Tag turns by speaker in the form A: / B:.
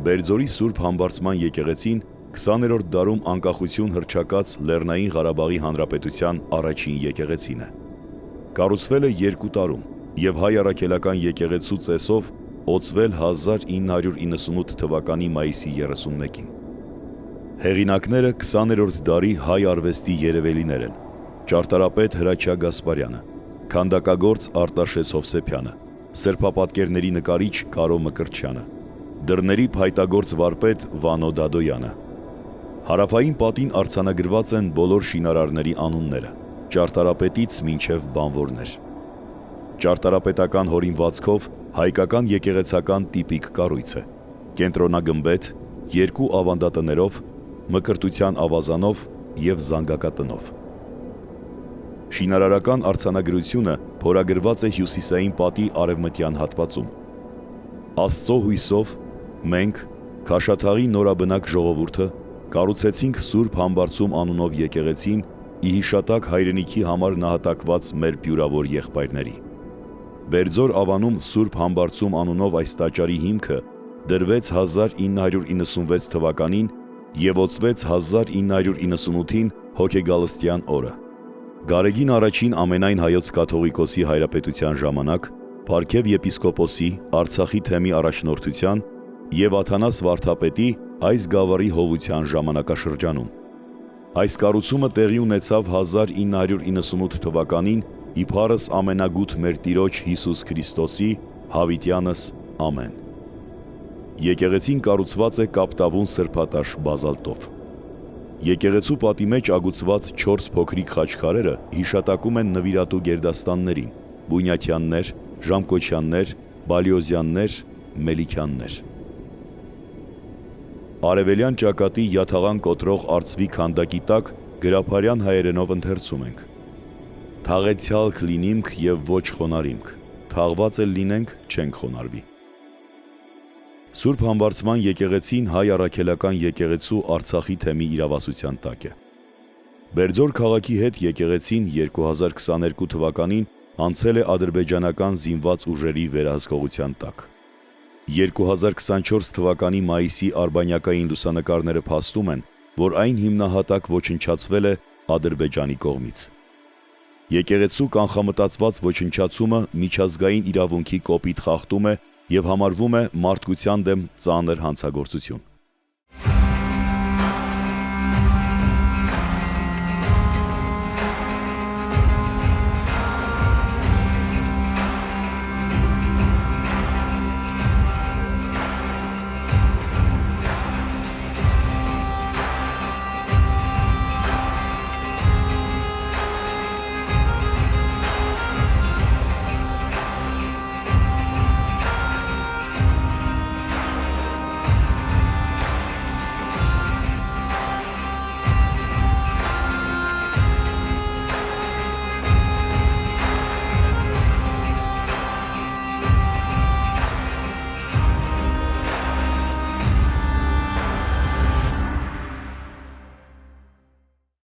A: Բերձորի Սուրբ Համբարձման եկեղեցին 20-րդ դարում անկախություն հռչակած Լեռնային Ղարաբաղի Հանրապետության առաջին եկեղեցին է։ Կառուցվել է 2 տարում եւ հայ առաքելական եկեղեցու ծեսով օծվել 1998 թվականի մայիսի 31-ին։ Հեղինակները 20-րդ դարի հայ արվեստի երևելիներ են՝ ճարտարապետ Հրաչյա Գասպարյանը, քանդակագործ Արտաշես Հովսեփյանը, սրբապատկերների նկարիչ Կարո Մկրտչյանը, դռների փայտագործ վարպետ Վանո Դադոյանը։ Հարավային պատին արձանագրված են բոլոր շինարարների անունները՝ ճարտարապետից մինչև բանվորներ։ Ճարտարապետական հորինվածքով հայկական եկեղեցական տիպիկ կառույց է՝ կենտրոնագմբեթ, 2 ավանդատներով, մկրտության ավազանով և զանգակատնով։ Շինարարական արձանագրությունը փորագրված է հյուսիսային պատի արևմտյան հատվածում։ Աստծո հույսով մենք, Քաշաթաղի նորաբնակ ժողովուրդը, կառուցեցինք Սուրբ Համբարձում անունով եկեղեցին ի հիշատակ հայրենիքի համար նահատակված մեր բյուրավոր եղբայրների։ Բերձոր ավանում Սուրբ Համբարձում անունով այս տաճարի հիմքը դրվեց 1996 թվականին և օծվեց 1998-ին հոգեգալստյան օրը։ Գարեգին առաջին ամենայն հայոց կաթողիկոսի հայրապետության ժամանակ, Փարքև եպիսկոպոսի, Արցախի թեմի առաջնորդության և Աթանաս վարդապետի այս գավառի հովության ժամանակաշրջանում։ Այս կառուցումը տեղի ունեցավ 1998 թվականին իբարս ամենագութ մեր Տիրոջ Հիսուս Քրիստոսի, հավիտյանս, ամեն։ Եկեղեցին կառուցված է կապտավուն սրբատաշ բազալտով։ Եկեղեցու պատի մեջ ագուցված 4 փոքրիկ խաչքարերը հիշատակում են նվիրատու գերդաստաններին՝ Բունյաթյաններ, Ժամկոչյաններ, Բալիոզյաններ, Մելիքյաններ։ Արևելյան ճակատի յաթաղան կոտրող արծվի քանդակի տակ գրաբարյան հայերենով ընթերցում ենք. «Թաղեցյալ կլինիմք և ոչ խոնարհիմք, թաղված էլ լինենք, չենք խոնարհվի»։ Սուրբ Համբարձման եկեղեցին հայ առաքելական եկեղեցու Արցախի թեմի իրավասության տակ է։ Բերձոր քաղաքի հետ եկեղեցին 2022 թվականին անցել է ադրբեջանական զինված ուժերի վերահսկողության տակ։ 2024 թվականի մայիսի արբանյակային լուսանկարները փաստում են, որ այն հիմնահատակ ոչնչացվել է Ադրբեջանի կողմից։ Եկեղեցու կանխամտածված ոչնչացումը միջազգային իրավունքի կոպիտ խախտում է և համարվում է մարդկության դեմ ծանր հանցագործություն։